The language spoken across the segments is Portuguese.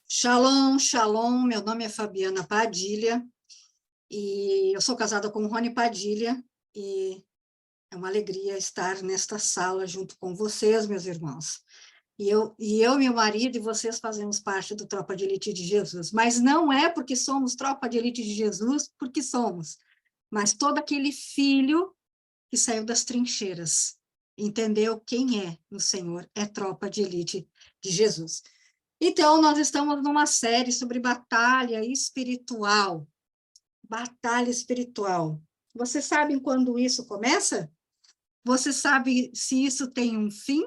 Shalom, shalom, meu nome é Fabiana Padilha e eu sou casada com o Rony Padilha e é uma alegria estar nesta sala junto com vocês, meus irmãos. Meu marido e vocês fazemos parte do Tropa de Elite de Jesus, mas não é porque somos Tropa de Elite de Jesus, porque somos, mas todo aquele filho que saiu das trincheiras, entendeu quem é no Senhor, é Tropa de Elite de Jesus. Então, nós estamos numa série sobre batalha espiritual. Batalha espiritual. Vocês sabem quando isso começa? Você sabe se isso tem um fim?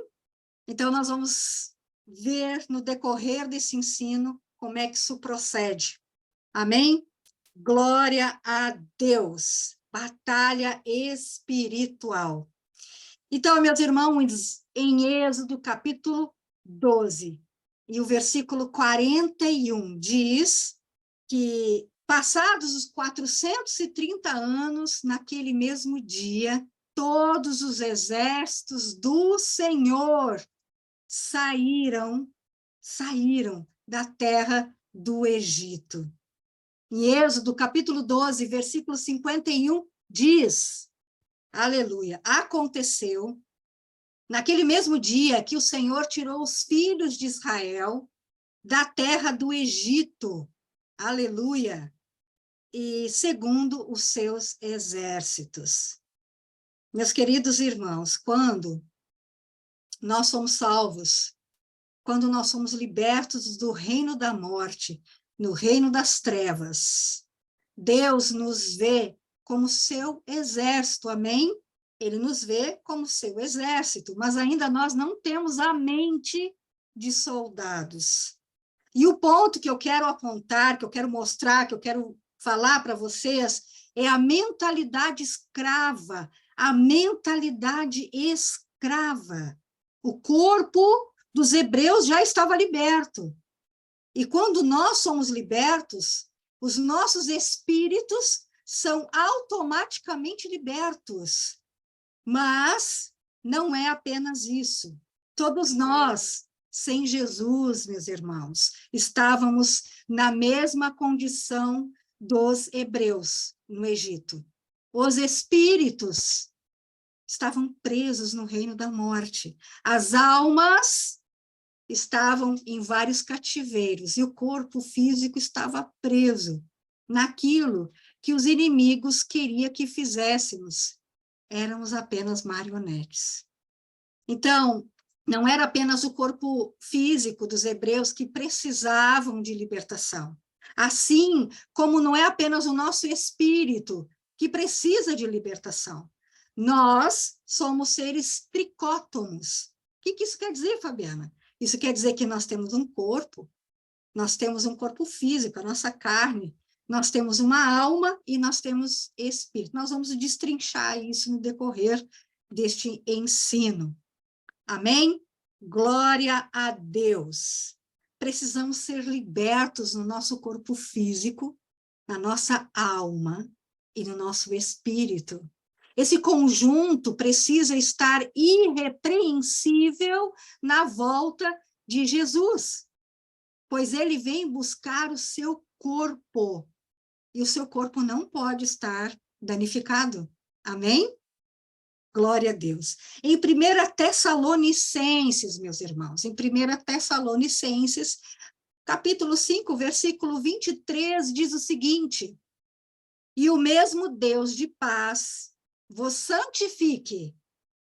Então, nós vamos ver no decorrer desse ensino como é que isso procede. Amém? Glória a Deus. Batalha espiritual. Então, meus irmãos, em Êxodo capítulo 12, e o versículo 41 diz que, passados os 430 anos, naquele mesmo dia, todos os exércitos do Senhor saíram da terra do Egito. Em Êxodo capítulo 12, versículo 51, diz, aleluia, aconteceu naquele mesmo dia que o Senhor tirou os filhos de Israel da terra do Egito, aleluia, e segundo os seus exércitos. Meus queridos irmãos, quando nós somos salvos, quando nós somos libertos do reino da morte, no reino das trevas, Deus nos vê como seu exército, amém? Ele nos vê como seu exército, mas ainda nós não temos a mente de soldados. E o ponto que eu quero apontar, que eu quero mostrar, que eu quero falar para vocês, é a mentalidade escrava, a mentalidade escrava. O corpo dos hebreus já estava liberto. E quando nós somos libertos, os nossos espíritos são automaticamente libertos. Mas não é apenas isso. Todos nós, sem Jesus, meus irmãos, estávamos na mesma condição dos hebreus no Egito. Os espíritos estavam presos no reino da morte. As almas estavam em vários cativeiros e o corpo físico estava preso naquilo que os inimigos queriam que fizéssemos. Éramos apenas marionetes. Então, não era apenas o corpo físico dos hebreus que precisavam de libertação. Assim como não é apenas o nosso espírito que precisa de libertação. Nós somos seres tricótomos. O que isso quer dizer, Fabiana? Isso quer dizer que nós temos um corpo físico, a nossa carne, nós temos uma alma e nós temos espírito. Nós vamos destrinchar isso no decorrer deste ensino. Amém? Glória a Deus. Precisamos ser libertos no nosso corpo físico, na nossa alma e no nosso espírito. Esse conjunto precisa estar irrepreensível na volta de Jesus, pois ele vem buscar o seu corpo, e o seu corpo não pode estar danificado. Amém? Glória a Deus. Em 1 Tessalonicenses, meus irmãos, em 1 Tessalonicenses, capítulo 5, versículo 23, diz o seguinte: e o mesmo Deus de paz vos santifique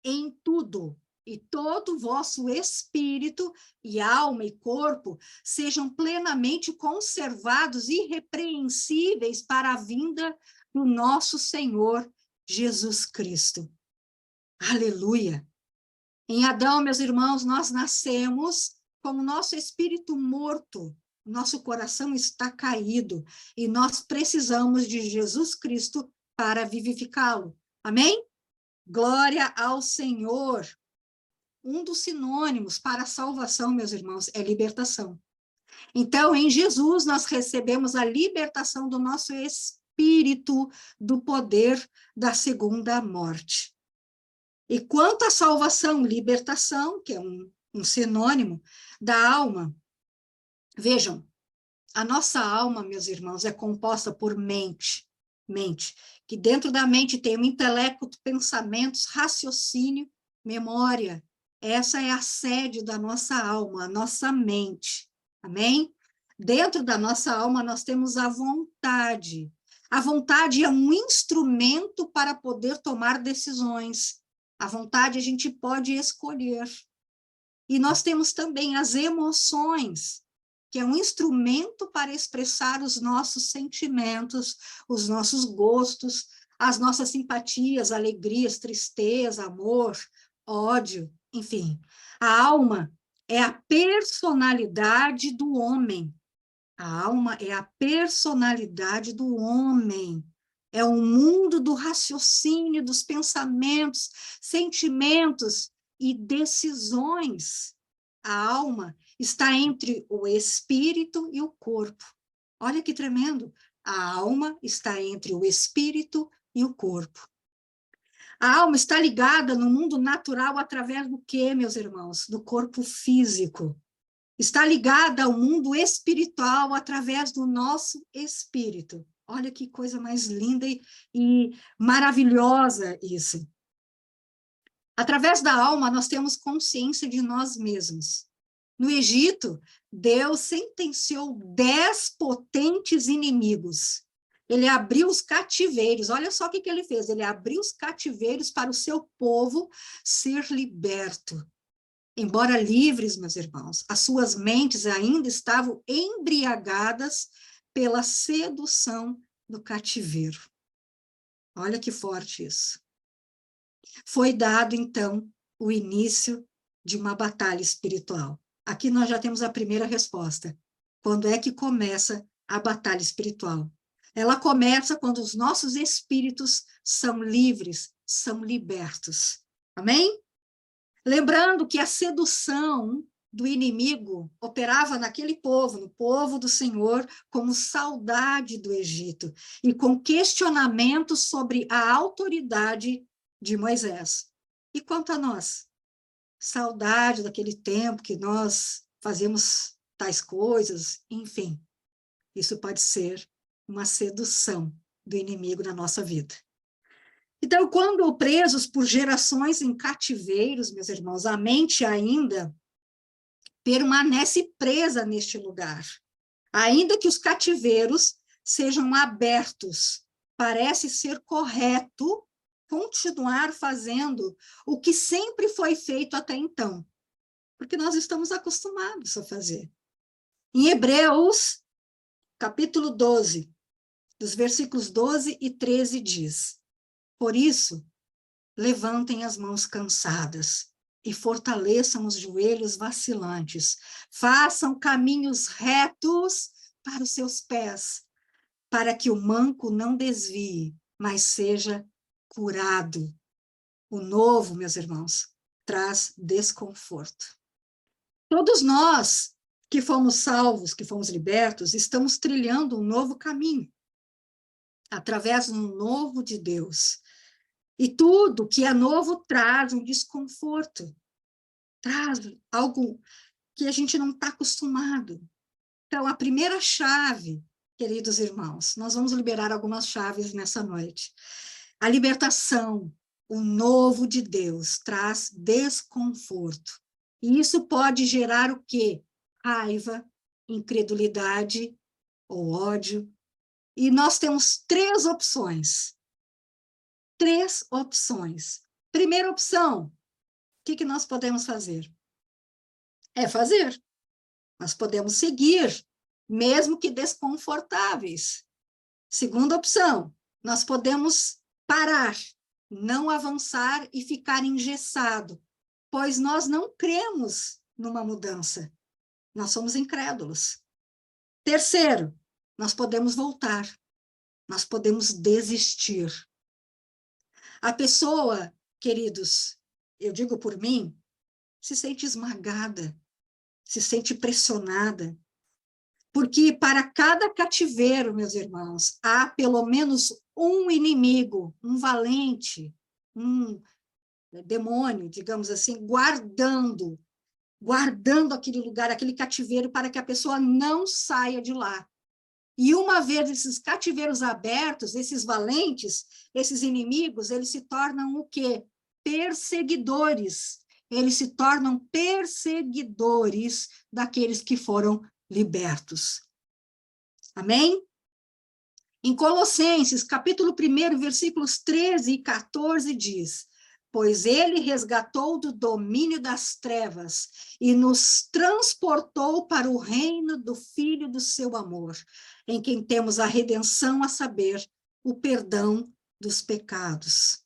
em tudo, e todo o vosso espírito e alma e corpo sejam plenamente conservados e irrepreensíveis para a vinda do nosso Senhor Jesus Cristo. Aleluia! Em Adão, meus irmãos, nós nascemos com o nosso espírito morto, nosso coração está caído, e nós precisamos de Jesus Cristo para vivificá-lo. Amém? Glória ao Senhor! Um dos sinônimos para a salvação, meus irmãos, é libertação. Então, em Jesus, nós recebemos a libertação do nosso espírito do poder da segunda morte. E quanto à salvação, libertação, que é um sinônimo da alma, vejam, A nossa alma, meus irmãos, é composta por mente, que dentro da mente tem o intelecto, pensamentos, raciocínio, memória. Essa é a sede da nossa alma, a nossa mente. Amém? Dentro da nossa alma nós temos a vontade. A vontade é um instrumento para poder tomar decisões. A vontade a gente pode escolher. E nós temos também as emoções, que é um instrumento para expressar os nossos sentimentos, os nossos gostos, as nossas simpatias, alegrias, tristeza, amor, ódio, enfim. A alma é a personalidade do homem. A alma é a personalidade do homem. É o mundo do raciocínio, dos pensamentos, sentimentos e decisões. A alma está entre o espírito e o corpo. Olha que tremendo. A alma está entre o espírito e o corpo. A alma está ligada no mundo natural através do quê, meus irmãos? Do corpo físico. Está ligada ao mundo espiritual através do nosso espírito. Olha que coisa mais linda e maravilhosa isso. Através da alma, nós temos consciência de nós mesmos. No Egito, Deus sentenciou 10 potentes inimigos. Ele abriu os cativeiros. Olha só o que ele fez. Ele abriu os cativeiros para o seu povo ser liberto. Embora livres, meus irmãos, as suas mentes ainda estavam embriagadas pela sedução do cativeiro. Olha que forte isso. Foi dado, então, o início de uma batalha espiritual. Aqui nós já temos a primeira resposta. Quando é que começa a batalha espiritual? Ela começa quando os nossos espíritos são livres, são libertos. Amém? Lembrando que a sedução do inimigo operava naquele povo, no povo do Senhor, como saudade do Egito e com questionamentos sobre a autoridade de Moisés. E quanto a nós? Saudade daquele tempo que nós fazemos tais coisas, enfim. Isso pode ser uma sedução do inimigo na nossa vida. Então, quando presos por gerações em cativeiros, meus irmãos, a mente ainda permanece presa neste lugar. Ainda que os cativeiros sejam abertos, parece ser correto continuar fazendo o que sempre foi feito até então, porque nós estamos acostumados a fazer. Em Hebreus, capítulo 12, dos versículos 12 e 13 diz: por isso, levantem as mãos cansadas e fortaleçam os joelhos vacilantes. Façam caminhos retos para os seus pés, para que o manco não desvie, mas seja curado. O novo, meus irmãos, traz desconforto. Todos nós que fomos salvos, que fomos libertos, estamos trilhando um novo caminho, através do novo de Deus. E tudo que é novo traz um desconforto, traz algo que a gente não está acostumado. Então, a primeira chave, queridos irmãos, nós vamos liberar algumas chaves nessa noite. A libertação, o novo de Deus, traz desconforto. E isso pode gerar o quê? Raiva, incredulidade ou ódio. E nós temos 3 opções. 3 opções. Primeira opção, o que nós podemos fazer? É fazer. Nós podemos seguir, mesmo que desconfortáveis. Segunda opção, nós podemos parar, não avançar e ficar engessado, pois nós não cremos numa mudança. Nós somos incrédulos. Terceiro, nós podemos voltar. Nós podemos desistir. A pessoa, queridos, eu digo por mim, se sente esmagada, se sente pressionada, porque para cada cativeiro, meus irmãos, há pelo menos um inimigo, um valente, um demônio, digamos assim, guardando aquele lugar, aquele cativeiro, para que a pessoa não saia de lá. E uma vez esses cativeiros abertos, esses valentes, esses inimigos, eles se tornam o quê? Perseguidores. Eles se tornam perseguidores daqueles que foram libertos. Amém? Em Colossenses, capítulo 1, versículos 13 e 14, diz: pois ele resgatou do domínio das trevas e nos transportou para o reino do Filho do seu amor, em quem temos a redenção, a saber, o perdão dos pecados.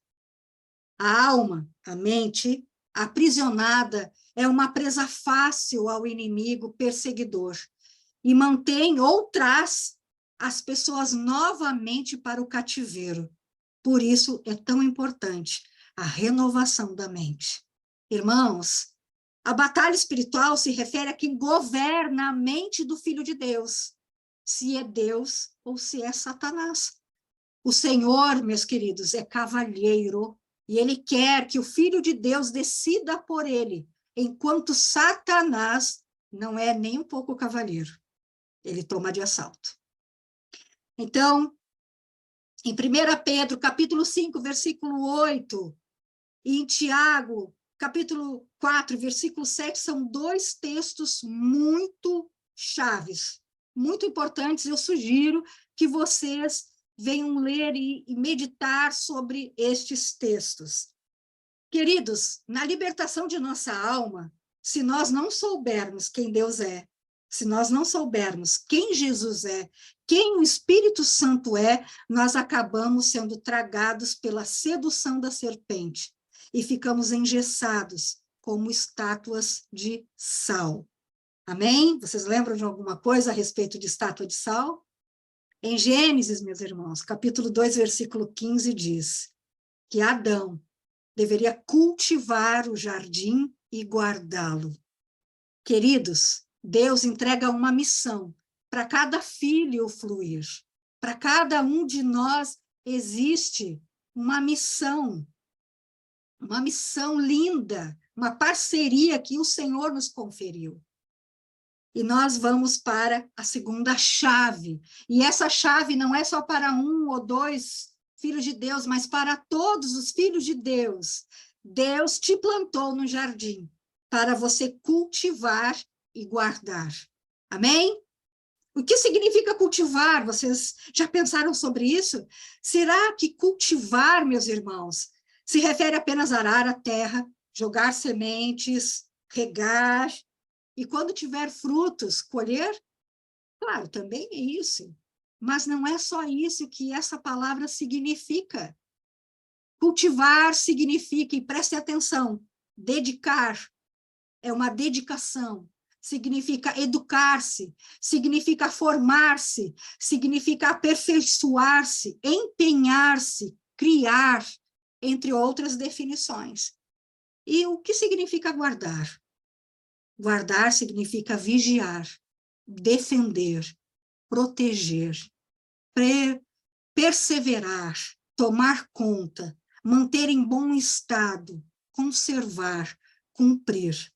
A alma, a mente, aprisionada, é uma presa fácil ao inimigo perseguidor e mantém ou traz as pessoas novamente para o cativeiro. Por isso é tão importante a renovação da mente. Irmãos, a batalha espiritual se refere a quem governa a mente do Filho de Deus, se é Deus ou se é Satanás. O Senhor, meus queridos, é cavalheiro e ele quer que o Filho de Deus decida por ele, enquanto Satanás não é nem um pouco cavalheiro. Ele toma de assalto. Então, em 1 Pedro, capítulo 5, versículo 8, e em Tiago, capítulo 4, versículo 7, são dois textos muito chaves, muito importantes. Eu sugiro que vocês venham ler e meditar sobre estes textos. Queridos, na libertação de nossa alma, se nós não soubermos quem Deus é, se nós não soubermos quem Jesus é, quem o Espírito Santo é, nós acabamos sendo tragados pela sedução da serpente e ficamos engessados como estátuas de sal. Amém? Vocês lembram de alguma coisa a respeito de estátua de sal? Em Gênesis, meus irmãos, capítulo 2, versículo 15, diz que Adão deveria cultivar o jardim e guardá-lo. Queridos, Deus entrega uma missão para cada filho fluir. Para cada um de nós existe uma missão linda, uma parceria que o Senhor nos conferiu. E nós vamos para a segunda chave. E essa chave não é só para um ou dois filhos de Deus, mas para todos os filhos de Deus. Deus te plantou no jardim para você cultivar e guardar. Amém? O que significa cultivar? Vocês já pensaram sobre isso? Será que cultivar, meus irmãos, se refere apenas a arar a terra, jogar sementes, regar, e quando tiver frutos, colher? Claro, também é isso. Mas não é só isso que essa palavra significa. Cultivar significa, e preste atenção, dedicar, é uma dedicação. Significa educar-se, significa formar-se, significa aperfeiçoar-se, empenhar-se, criar, entre outras definições. E o que significa guardar? Guardar significa vigiar, defender, proteger, perseverar, tomar conta, manter em bom estado, conservar, cumprir.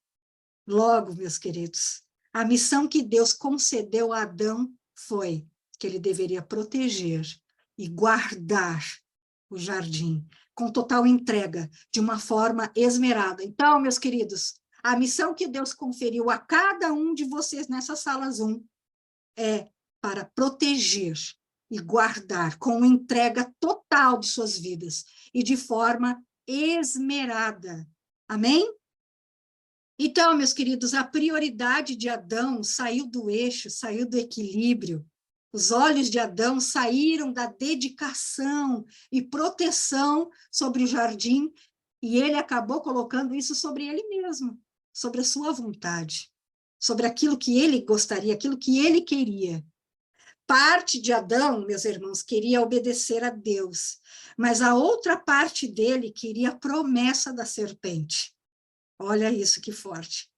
Logo, meus queridos, a missão que Deus concedeu a Adão foi que ele deveria proteger e guardar o jardim com total entrega, de uma forma esmerada. Então, meus queridos, a missão que Deus conferiu a cada um de vocês nessa sala Zoom é para proteger e guardar com entrega total de suas vidas e de forma esmerada. Amém? Então, meus queridos, a prioridade de Adão saiu do eixo, saiu do equilíbrio. Os olhos de Adão saíram da dedicação e proteção sobre o jardim e ele acabou colocando isso sobre ele mesmo, sobre a sua vontade, sobre aquilo que ele gostaria, aquilo que ele queria. Parte de Adão, meus irmãos, queria obedecer a Deus, mas a outra parte dele queria a promessa da serpente. Olha isso que forte.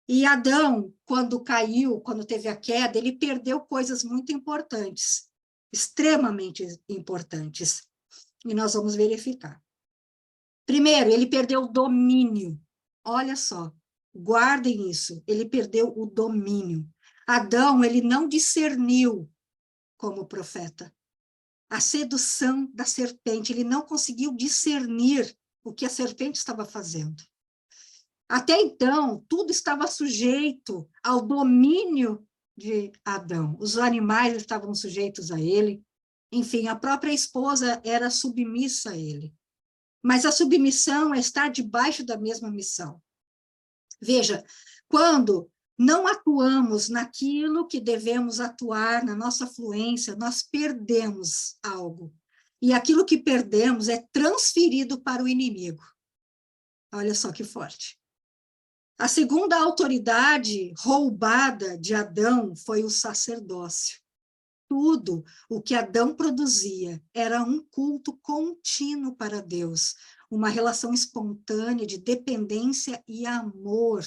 E Adão, quando caiu, quando teve a queda, ele perdeu coisas muito importantes, extremamente importantes. E nós vamos verificar. Primeiro, ele perdeu o domínio. Olha só, guardem isso. Ele perdeu o domínio. Adão, ele não discerniu como profeta. A sedução da serpente, ele não conseguiu discernir o que a serpente estava fazendo. Até então, tudo estava sujeito ao domínio de Adão. Os animais estavam sujeitos a ele. Enfim, a própria esposa era submissa a ele. Mas a submissão é estar debaixo da mesma missão. Veja, quando não atuamos naquilo que devemos atuar, na nossa fluência, nós perdemos algo. E aquilo que perdemos é transferido para o inimigo. Olha só que forte. A segunda autoridade roubada de Adão foi o sacerdócio. Tudo o que Adão produzia era um culto contínuo para Deus, uma relação espontânea de dependência e amor.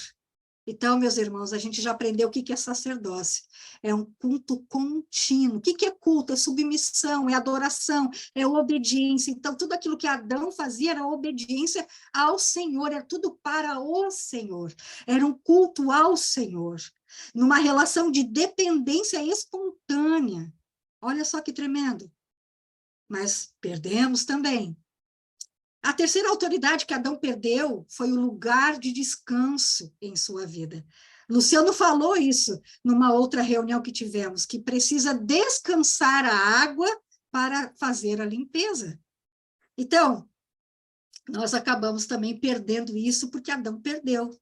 Então, meus irmãos, a gente já aprendeu o que é sacerdócio. É um culto contínuo. O que é culto? É submissão, é adoração, é obediência. Então, tudo aquilo que Adão fazia era obediência ao Senhor, era tudo para o Senhor. Era um culto ao Senhor, numa relação de dependência espontânea. Olha só que tremendo. Mas perdemos também. A terceira autoridade que Adão perdeu foi o lugar de descanso em sua vida. Luciano falou isso numa outra reunião que tivemos, que precisa descansar a água para fazer a limpeza. Então, nós acabamos também perdendo isso porque Adão perdeu.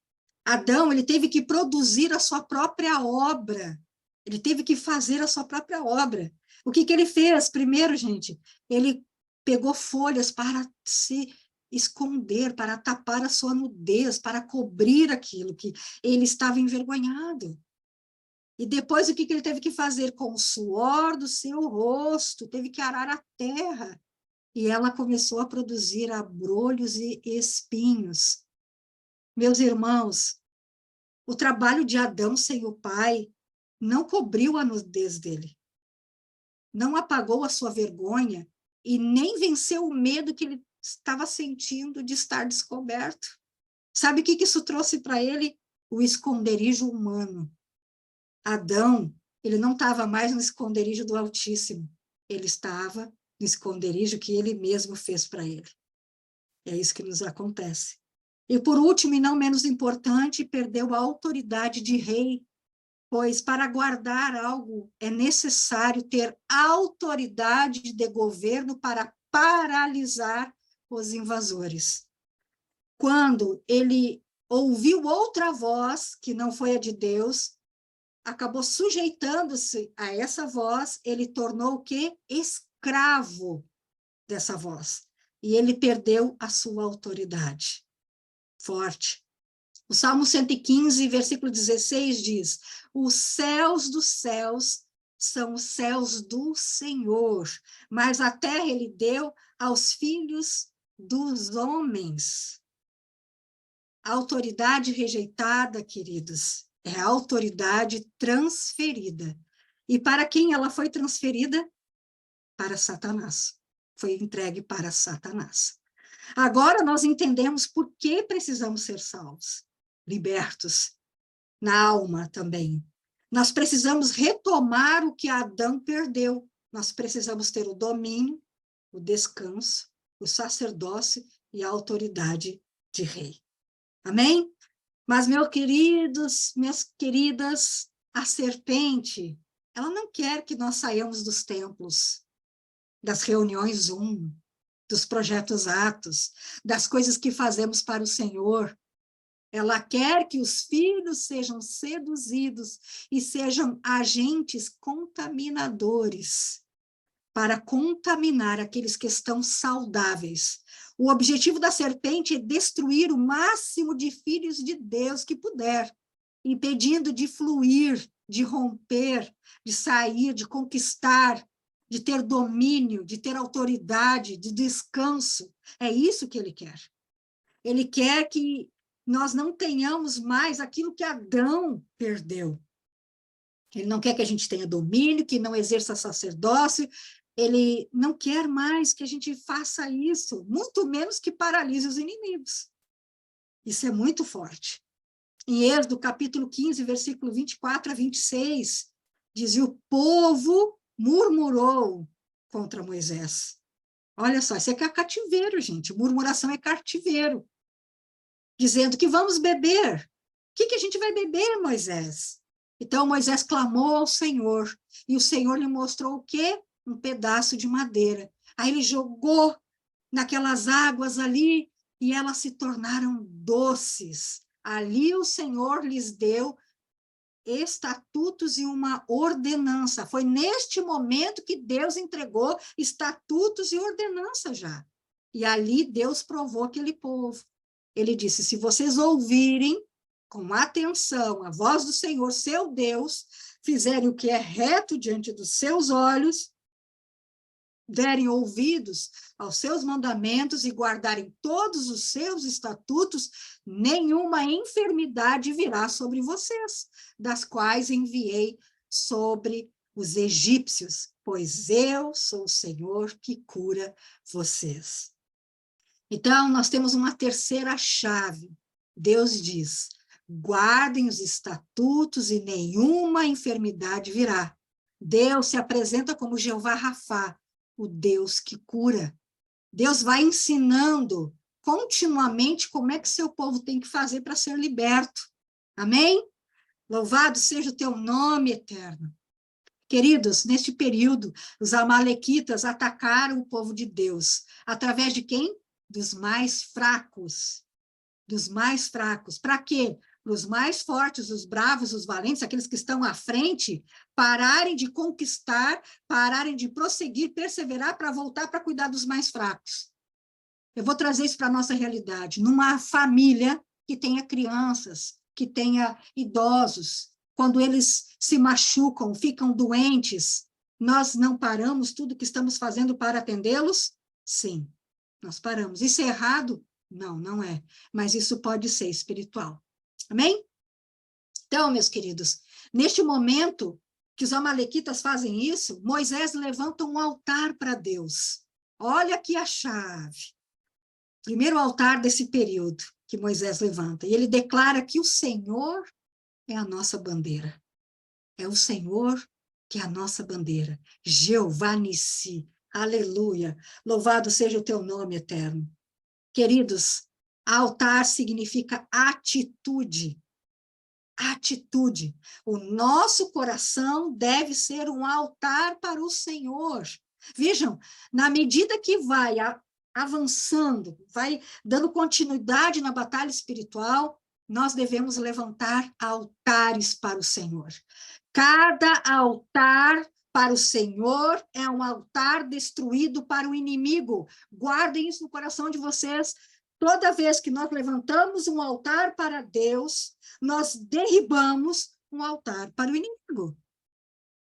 Adão, ele teve que produzir a sua própria obra. Ele teve que fazer a sua própria obra. O que ele fez? Primeiro, gente, ele pegou folhas para se esconder, para tapar a sua nudez, para cobrir aquilo que ele estava envergonhado. E depois, o que ele teve que fazer? Com o suor do seu rosto, teve que arar a terra. E ela começou a produzir abrolhos e espinhos. Meus irmãos, o trabalho de Adão sem o pai não cobriu a nudez dele, não apagou a sua vergonha e nem venceu o medo que ele estava sentindo de estar descoberto. Sabe o que isso trouxe para ele? O esconderijo humano. Adão, ele não estava mais no esconderijo do Altíssimo, ele estava no esconderijo que ele mesmo fez para ele. É isso que nos acontece. E por último, e não menos importante, perdeu a autoridade de rei, pois para guardar algo é necessário ter autoridade de governo para paralisar os invasores. Quando ele ouviu outra voz, que não foi a de Deus, acabou sujeitando-se a essa voz, ele tornou o quê? Escravo dessa voz. E ele perdeu a sua autoridade. Forte. O Salmo 115, versículo 16 diz: os céus dos céus são os céus do Senhor, mas a terra ele deu aos filhos dos homens. A autoridade rejeitada, queridos, é a autoridade transferida. E para quem ela foi transferida? Para Satanás. Foi entregue para Satanás. Agora nós entendemos por que precisamos ser salvos, libertos, na alma também. Nós precisamos retomar o que Adão perdeu. Nós precisamos ter o domínio, o descanso, o sacerdócio e a autoridade de rei. Amém? Mas, meus queridos, minhas queridas, a serpente, ela não quer que nós saiamos dos templos, das reuniões Zoom, dos projetos Atos, das coisas que fazemos para o Senhor. Ela quer que os filhos sejam seduzidos e sejam agentes contaminadores para contaminar aqueles que estão saudáveis. O objetivo da serpente é destruir o máximo de filhos de Deus que puder, impedindo de fluir, de romper, de sair, de conquistar, de ter domínio, de ter autoridade, de descanso. É isso que ele quer. Ele quer que nós não tenhamos mais aquilo que Adão perdeu. Ele não quer que a gente tenha domínio, que não exerça sacerdócio. Ele não quer mais que a gente faça isso, muito menos que paralise os inimigos. Isso é muito forte. Em Êxodo, capítulo 15, versículo 24 a 26, diz: o povo murmurou contra Moisés. Olha só, isso é cativeiro, gente. Murmuração é cativeiro. Dizendo que vamos beber. O que a gente vai beber, Moisés? Então, Moisés clamou ao Senhor. E o Senhor lhe mostrou o quê? Um pedaço de madeira. Aí ele jogou naquelas águas ali e elas se tornaram doces. Ali o Senhor lhes deu estatutos e uma ordenança. Foi neste momento que Deus entregou estatutos e ordenança já. E ali Deus provou aquele povo. Ele disse, se vocês ouvirem com atenção a voz do Senhor, seu Deus, fizerem o que é reto diante dos seus olhos, derem ouvidos aos seus mandamentos e guardarem todos os seus estatutos, nenhuma enfermidade virá sobre vocês, das quais enviei sobre os egípcios, pois eu sou o Senhor que cura vocês. Então, nós temos uma terceira chave. Deus diz, guardem os estatutos e nenhuma enfermidade virá. Deus se apresenta como Jeová Rafá, o Deus que cura. Deus vai ensinando continuamente como é que seu povo tem que fazer para ser liberto. Amém? Louvado seja o teu nome eterno. Queridos, neste período, os amalequitas atacaram o povo de Deus. Através de quem? Dos mais fracos. Dos mais fracos. Para quê? Para os mais fortes, os bravos, os valentes, aqueles que estão à frente, pararem de conquistar, pararem de prosseguir, perseverar para voltar para cuidar dos mais fracos. Eu vou trazer isso para a nossa realidade. Numa família que tenha crianças, que tenha idosos, quando eles se machucam, ficam doentes, nós não paramos tudo que estamos fazendo para atendê-los? Sim, nós paramos. Isso é errado? Não, não é. Mas isso pode ser espiritual. Amém? Então, meus queridos, neste momento que os amalequitas fazem isso, Moisés levanta um altar para Deus. Olha aqui a chave. Primeiro altar desse período que Moisés levanta. E ele declara que o Senhor é a nossa bandeira. É o Senhor que é a nossa bandeira. Jeová Nissi. Aleluia. Louvado seja o teu nome eterno. Queridos, altar significa atitude. Atitude. O nosso coração deve ser um altar para o Senhor. Vejam, na medida que vai avançando, vai dando continuidade na batalha espiritual, nós devemos levantar altares para o Senhor. Cada altar para o Senhor é um altar destruído para o inimigo. Guardem isso no coração de vocês. Toda vez que nós levantamos um altar para Deus, nós derribamos um altar para o inimigo.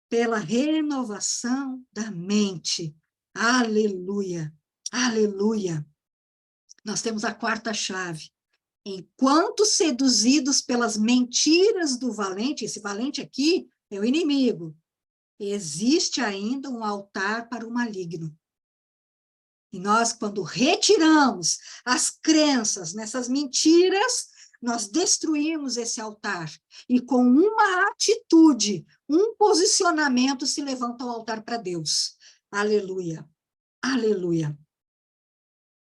Pela renovação da mente. Aleluia, aleluia. Nós temos a quarta chave. Enquanto seduzidos pelas mentiras do valente, esse valente aqui é o inimigo, existe ainda um altar para o maligno. E nós, quando retiramos as crenças nessas mentiras, nós destruímos esse altar. E com uma atitude, um posicionamento, se levanta o altar para Deus. Aleluia, aleluia.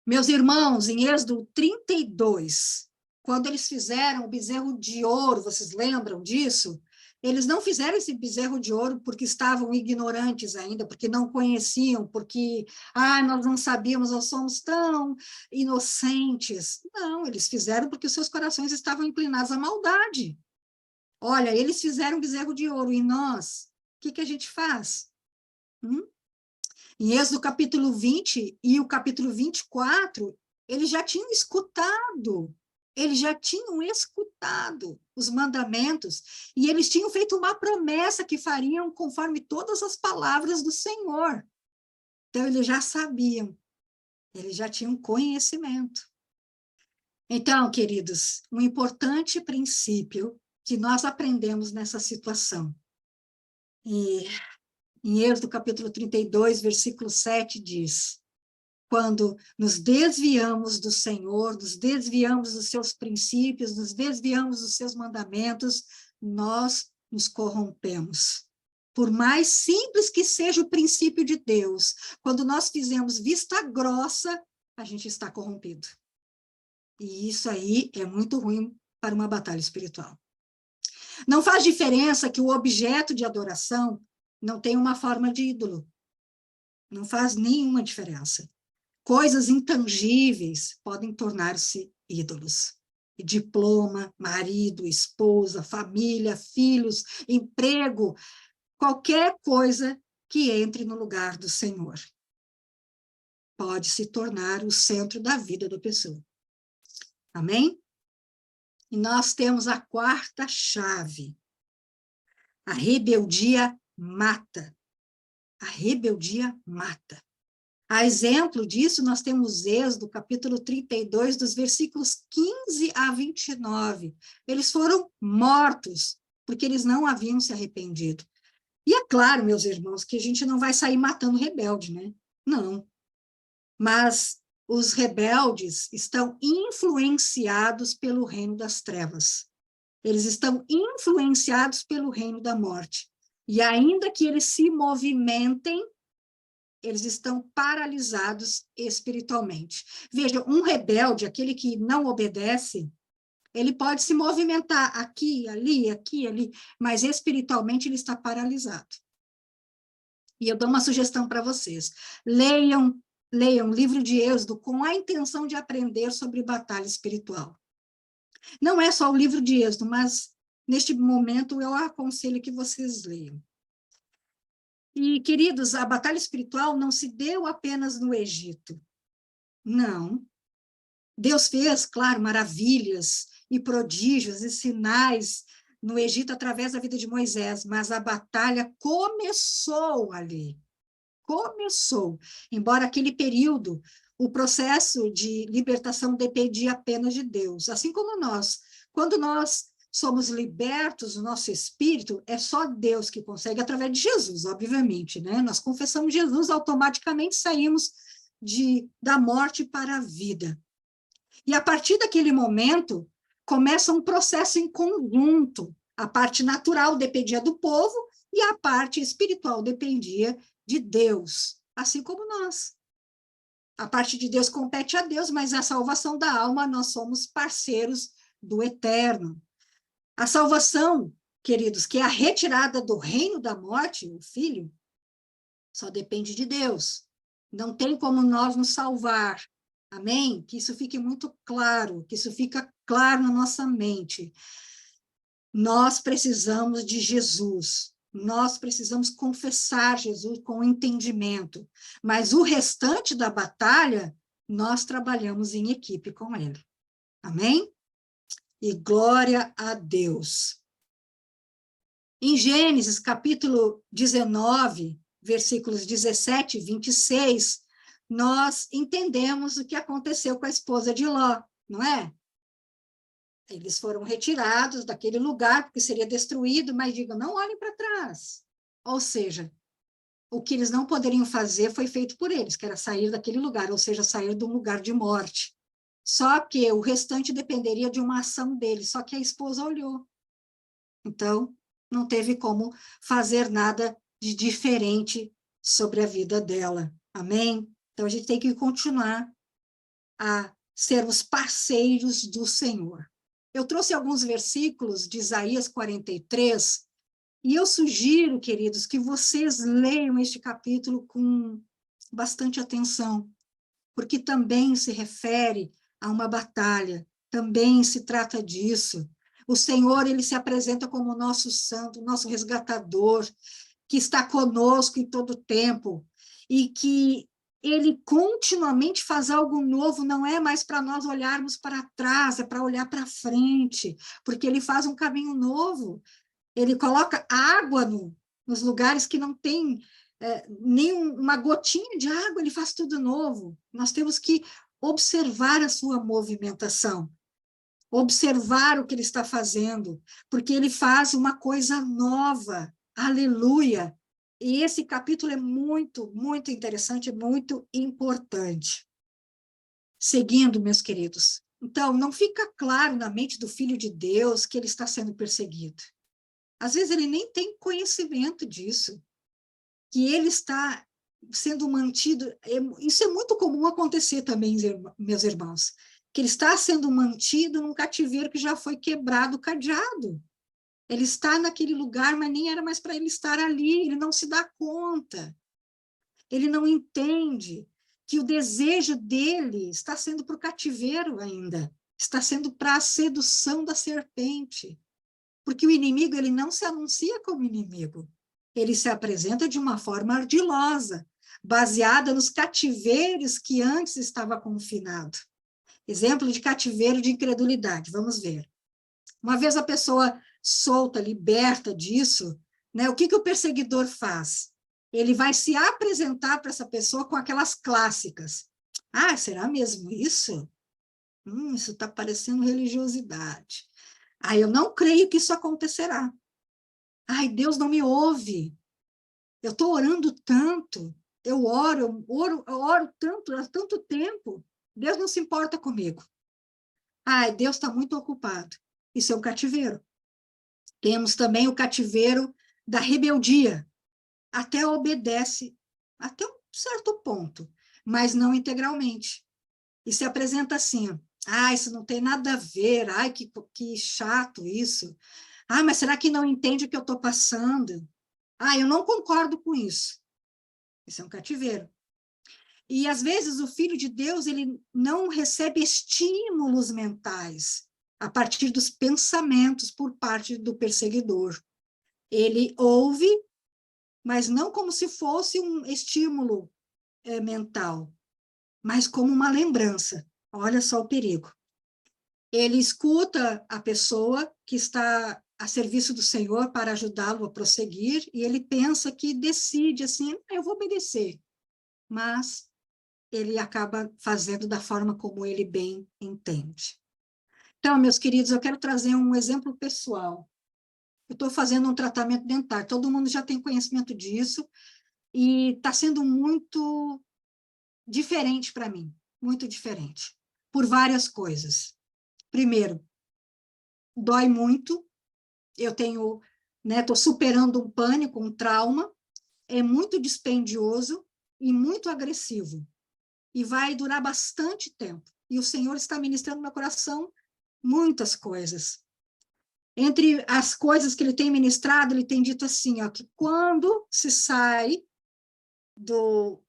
Meus irmãos, em Êxodo 32, quando eles fizeram o bezerro de ouro, vocês lembram disso? Eles não fizeram esse bezerro de ouro porque estavam ignorantes ainda, porque não conheciam, porque, nós não sabíamos, nós somos tão inocentes. Não, eles fizeram porque os seus corações estavam inclinados à maldade. Olha, eles fizeram um bezerro de ouro, e nós, o que a gente faz? Em Êxodo capítulo 20 e o capítulo 24, eles já tinham escutado os mandamentos, e eles tinham feito uma promessa que fariam conforme todas as palavras do Senhor. Então, eles já sabiam, eles já tinham conhecimento. Então, queridos, um importante princípio que nós aprendemos nessa situação. E em Êxodo capítulo 32, versículo 7, diz: quando nos desviamos do Senhor, nos desviamos dos seus princípios, nos desviamos dos seus mandamentos, nós nos corrompemos. por mais simples que seja o princípio de Deus, quando nós fizemos vista grossa, a gente está corrompido. E isso aí é muito ruim para uma batalha espiritual. Não faz diferença que o objeto de adoração não tenha uma forma de ídolo. Não faz nenhuma diferença. Coisas intangíveis podem tornar-se ídolos. Diploma, marido, esposa, família, filhos, emprego, qualquer coisa que entre no lugar do Senhor pode se tornar o centro da vida da pessoa. Amém? E nós temos a quarta chave. A rebeldia mata. A rebeldia mata. A exemplo disso, nós temos Êxodo, capítulo 32, dos versículos 15 a 29. Eles foram mortos, porque eles não haviam se arrependido. E é claro, meus irmãos, que a gente não vai sair matando rebelde, né? Não. Mas os rebeldes estão influenciados pelo reino das trevas. Eles estão influenciados pelo reino da morte. E ainda que eles se movimentem, eles estão paralisados espiritualmente. Veja, um rebelde, aquele que não obedece, ele pode se movimentar aqui, ali, mas espiritualmente ele está paralisado. E eu dou uma sugestão para vocês. Leiam o livro de Êxodo com a intenção de aprender sobre batalha espiritual. Não é só o livro de Êxodo, mas neste momento eu aconselho que vocês leiam. E, queridos, a batalha espiritual não se deu apenas no Egito. Não. Deus fez, claro, maravilhas e prodígios e sinais no Egito através da vida de Moisés, mas a batalha começou ali. Começou. Embora aquele período, o processo de libertação dependia apenas de Deus. Assim como nós. Quando nós somos libertos, o nosso espírito, é só Deus que consegue, através de Jesus, obviamente, né? Nós confessamos Jesus, automaticamente saímos da morte para a vida. E a partir daquele momento, começa um processo em conjunto. A parte natural dependia do povo e a parte espiritual dependia de Deus, assim como nós. A parte de Deus compete a Deus, mas a salvação da alma, nós somos parceiros do eterno. A salvação, queridos, que é a retirada do reino da morte, o Filho, só depende de Deus. Não tem como nós nos salvar. Amém? Que isso fique muito claro, que isso fica claro na nossa mente. Nós precisamos de Jesus. Nós precisamos confessar Jesus com entendimento. Mas o restante da batalha, nós trabalhamos em equipe com ele. Amém? E glória a Deus. Em Gênesis, capítulo 19, versículos 17 e 26, nós entendemos o que aconteceu com a esposa de Ló, não é? Eles foram retirados daquele lugar, porque seria destruído, mas digam, não olhem para trás. Ou seja, o que eles não poderiam fazer foi feito por eles, que era sair daquele lugar, ou seja, sair de um lugar de morte. Só que o restante dependeria de uma ação deles, só que a esposa olhou. Então, não teve como fazer nada de diferente sobre a vida dela. Amém? Então, a gente tem que continuar a sermos parceiros do Senhor. Eu trouxe alguns versículos de Isaías 43, e eu sugiro, queridos, que vocês leiam este capítulo com bastante atenção, porque também se refere a uma batalha, também se trata disso. O Senhor, ele se apresenta como nosso santo, nosso resgatador, que está conosco em todo tempo, e que ele continuamente faz algo novo, não é mais para nós olharmos para trás, é para olhar para frente, porque ele faz um caminho novo. Ele coloca água nos lugares que não tem nem uma gotinha de água, ele faz tudo novo. Nós temos que observar a sua movimentação, observar o que ele está fazendo, porque ele faz uma coisa nova. Aleluia! E esse capítulo é muito, muito interessante, muito importante. Seguindo, meus queridos. Então, não fica claro na mente do Filho de Deus que ele está sendo perseguido. Às vezes ele nem tem conhecimento disso, que ele está sendo mantido. Isso é muito comum acontecer também, meus irmãos, que ele está sendo mantido num cativeiro que já foi quebrado o cadeado. Ele está naquele lugar, mas nem era mais para ele estar ali, ele não se dá conta. Ele não entende que o desejo dele está sendo para o cativeiro ainda, está sendo para a sedução da serpente. Porque o inimigo, ele não se anuncia como inimigo, ele se apresenta de uma forma ardilosa, baseada nos cativeiros que antes estava confinado. Exemplo de cativeiro de incredulidade, vamos ver. Uma vez a pessoa solta, liberta disso, né, o que o perseguidor faz? Ele vai se apresentar para essa pessoa com aquelas clássicas. Ah, será mesmo isso? Isso está parecendo religiosidade. Ah, eu não creio que isso acontecerá. Ai, Deus não me ouve. Eu estou orando tanto. Eu oro tanto, há tanto tempo. Deus não se importa comigo. Ai, Deus está muito ocupado. Isso é um cativeiro. Temos também o cativeiro da rebeldia. Até obedece até um certo ponto, mas não integralmente. E se apresenta assim, ah, isso não tem nada a ver, ai, que chato isso. Ah, mas será que não entende o que eu estou passando? Ah, eu não concordo com isso. Isso é um cativeiro. E, às vezes, o Filho de Deus, ele não recebe estímulos mentais a partir dos pensamentos por parte do perseguidor. Ele ouve, mas não como se fosse um estímulo mental, mas como uma lembrança. Olha só o perigo. Ele escuta a pessoa que está a serviço do Senhor para ajudá-lo a prosseguir, e ele pensa que decide assim, eu vou obedecer, mas ele acaba fazendo da forma como ele bem entende. Então, meus queridos, eu quero trazer um exemplo pessoal. Eu estou fazendo um tratamento dentário, todo mundo já tem conhecimento disso, e está sendo muito diferente para mim, muito diferente, por várias coisas. Primeiro, dói muito, eu tenho, né, estou superando um pânico, um trauma, é muito dispendioso e muito agressivo, e vai durar bastante tempo, e o Senhor está ministrando no meu coração muitas coisas. Entre as coisas que ele tem ministrado, ele tem dito assim, ó, que quando se sai do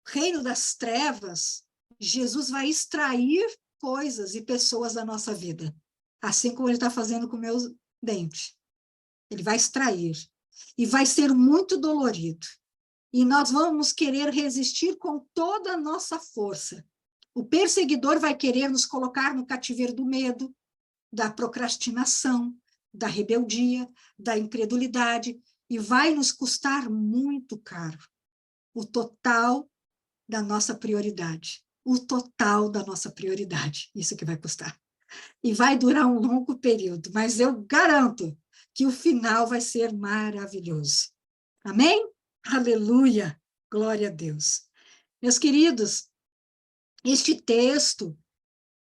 reino das trevas, Jesus vai extrair coisas e pessoas da nossa vida, assim como ele está fazendo com meus dentes. Ele vai extrair. E vai ser muito dolorido. E nós vamos querer resistir com toda a nossa força. O perseguidor vai querer nos colocar no cativeiro do medo, da procrastinação, da rebeldia, da incredulidade, e vai nos custar muito caro. O total da nossa prioridade. O total da nossa prioridade. Isso que vai custar. E vai durar um longo período, mas eu garanto que o final vai ser maravilhoso. Amém? Aleluia! Glória a Deus. Meus queridos, este texto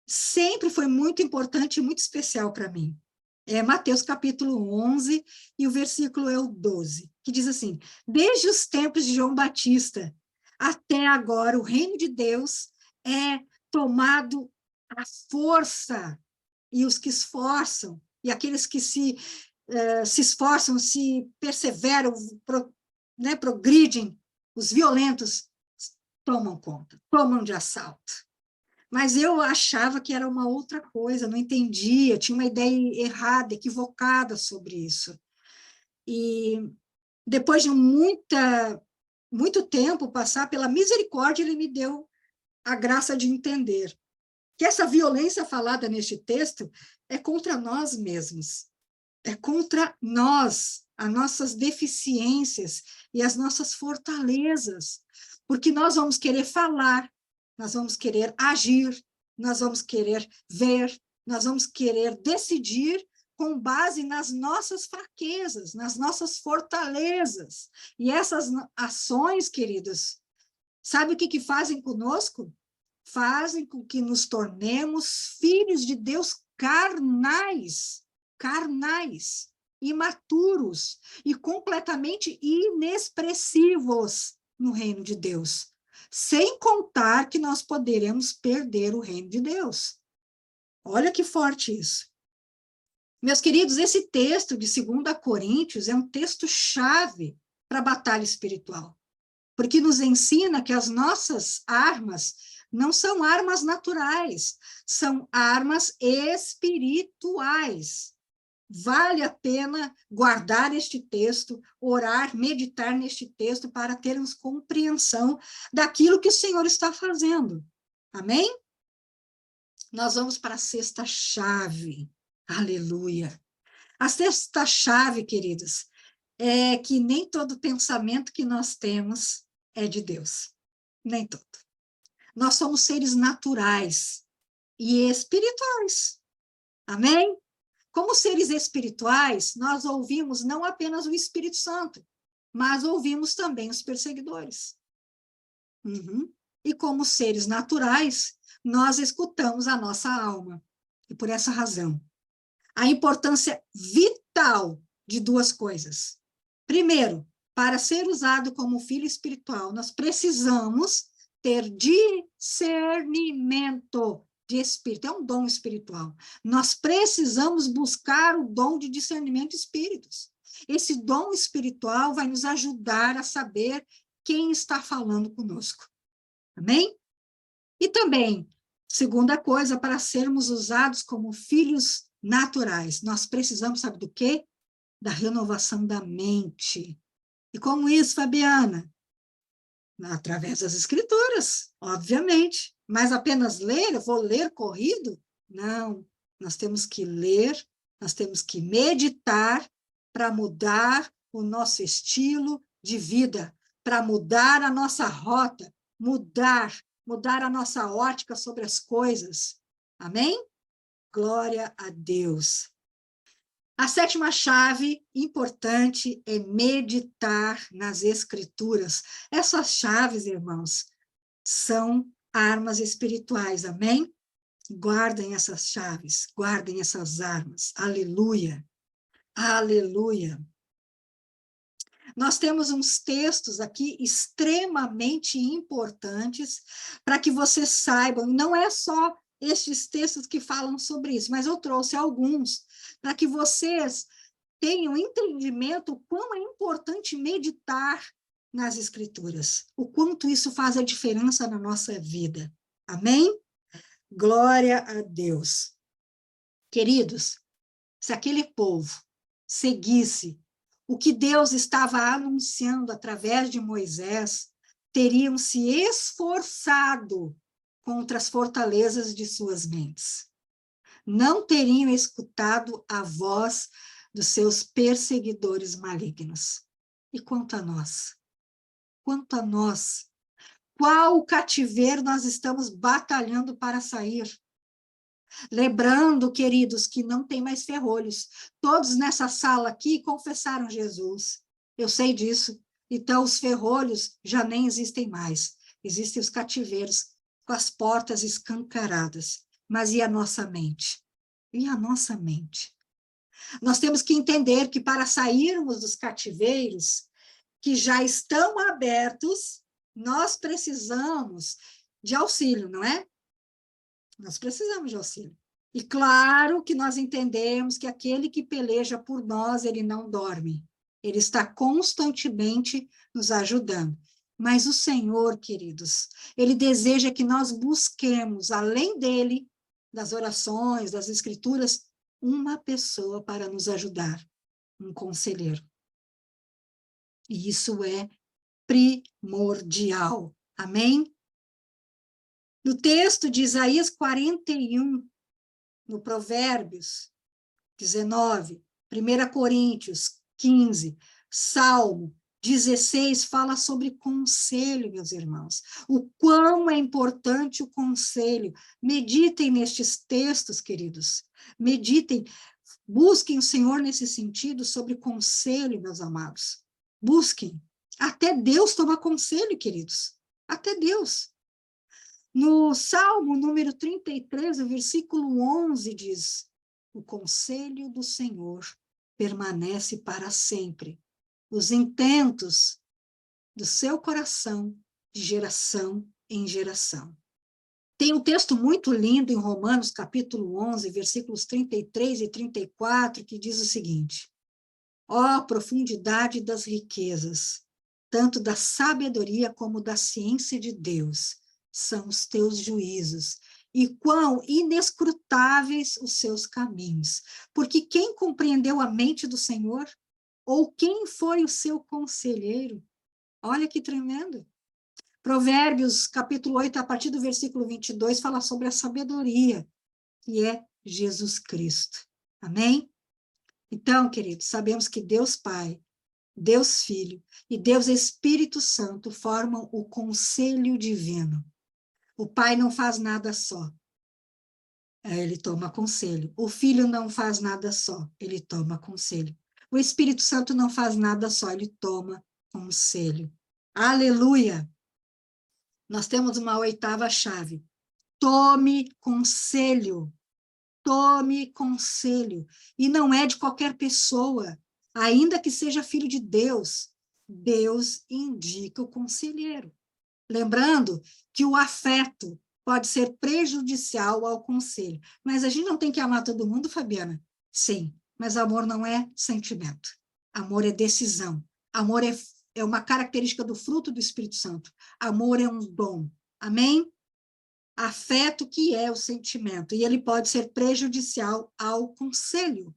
sempre foi muito importante e muito especial para mim. É Mateus capítulo 11 e o versículo é o 12, que diz assim, desde os tempos de João Batista até agora, o reino de Deus é tomado à força, e os que esforçam, e aqueles que se esforçam, se perseveram, progridem, os violentos tomam conta, tomam de assalto. Mas eu achava que era uma outra coisa, não entendia, tinha uma ideia errada, equivocada sobre isso. E depois de muito tempo passar, pela misericórdia, ele me deu a graça de entender que essa violência falada neste texto é contra nós mesmos, é contra nós, as nossas deficiências e as nossas fortalezas, porque nós vamos querer falar, nós vamos querer agir, nós vamos querer ver, nós vamos querer decidir com base nas nossas fraquezas, nas nossas fortalezas. E essas ações, queridos, sabe o que fazem conosco? Fazem com que nos tornemos filhos de Deus carnais, imaturos e completamente inexpressivos no reino de Deus. Sem contar que nós poderemos perder o reino de Deus. Olha que forte isso. Meus queridos, esse texto de 2 Coríntios é um texto-chave para a batalha espiritual, porque nos ensina que as nossas armas não são armas naturais, são armas espirituais. Vale a pena guardar este texto, orar, meditar neste texto para termos compreensão daquilo que o Senhor está fazendo. Amém? Nós vamos para a sexta chave. Aleluia. A sexta chave, queridos, é que nem todo pensamento que nós temos é de Deus. Nem todo. Nós somos seres naturais e espirituais. Amém? Como seres espirituais, nós ouvimos não apenas o Espírito Santo, mas ouvimos também os perseguidores. E como seres naturais, nós escutamos a nossa alma. E por essa razão, a importância vital de 2 coisas. Primeiro, para ser usado como filho espiritual, nós precisamos ter discernimento de espírito. É um dom espiritual. Nós precisamos buscar o dom de discernimento de espíritos. Esse dom espiritual vai nos ajudar a saber quem está falando conosco. Amém? E também, segunda coisa, para sermos usados como filhos naturais, nós precisamos, sabe do quê? Da renovação da mente. E como isso, Fabiana? Através das escrituras, obviamente. Mas apenas ler, eu vou ler corrido? Não, nós temos que ler, nós temos que meditar para mudar o nosso estilo de vida, para mudar a nossa rota, mudar a nossa ótica sobre as coisas. Amém? Glória a Deus. A sétima chave importante é meditar nas Escrituras. Essas chaves, irmãos, são armas espirituais, amém? Guardem essas chaves, guardem essas armas. Aleluia, aleluia. Nós temos uns textos aqui extremamente importantes para que vocês saibam, não é só estes textos que falam sobre isso, mas eu trouxe alguns para que vocês tenham entendimento o quão é importante meditar nas Escrituras, o quanto isso faz a diferença na nossa vida. Amém? Glória a Deus. Queridos, se aquele povo seguisse o que Deus estava anunciando através de Moisés, teriam se esforçado contra as fortalezas de suas mentes. Não teriam escutado a voz dos seus perseguidores malignos. E quanto a nós? Quanto a nós? Qual cativeiro nós estamos batalhando para sair? Lembrando, queridos, que não tem mais ferrolhos. Todos nessa sala aqui confessaram Jesus. Eu sei disso. Então, os ferrolhos já nem existem mais. Existem os cativeiros com as portas escancaradas. Mas e a nossa mente? E a nossa mente? Nós temos que entender que para sairmos dos cativeiros que já estão abertos, nós precisamos de auxílio, não é? Nós precisamos de auxílio. E claro que nós entendemos que aquele que peleja por nós, ele não dorme. Ele está constantemente nos ajudando. Mas o Senhor, queridos, ele deseja que nós busquemos, além dele, das orações, das escrituras, uma pessoa para nos ajudar, um conselheiro. E isso é primordial. Amém? No texto de Isaías 41, no Provérbios 19, 1 Coríntios 15, Salmo 16, fala sobre conselho, meus irmãos. O quão é importante o conselho. Meditem nestes textos, queridos. Meditem, busquem o Senhor nesse sentido sobre conselho, meus amados. Busquem. Até Deus toma conselho, queridos. Até Deus. No Salmo número 33, o versículo 11 diz: o conselho do Senhor permanece para sempre. Os intentos do seu coração, de geração em geração. Tem um texto muito lindo em Romanos, capítulo 11, versículos 33 e 34, que diz o seguinte: ó profundidade das riquezas, tanto da sabedoria como da ciência de Deus, são os teus juízos, e quão inescrutáveis os seus caminhos. Porque quem compreendeu a mente do Senhor? Ou quem foi o seu conselheiro? Olha que tremendo. Provérbios, capítulo 8, a partir do versículo 22, fala sobre a sabedoria, que é Jesus Cristo. Amém? Então, queridos, sabemos que Deus Pai, Deus Filho e Deus Espírito Santo formam o conselho divino. O Pai não faz nada só, ele toma conselho. O Filho não faz nada só, ele toma conselho. O Espírito Santo não faz nada só, ele toma conselho. Aleluia! Nós temos uma oitava chave. Tome conselho. Tome conselho. E não é de qualquer pessoa, ainda que seja filho de Deus. Deus indica o conselheiro. Lembrando que o afeto pode ser prejudicial ao conselho. Mas a gente não tem que amar todo mundo, Fabiana? Sim, mas amor não é sentimento. Amor é decisão. Amor é uma característica do fruto do Espírito Santo. Amor é um dom. Amém? Afeto que é o sentimento, e ele pode ser prejudicial ao conselho.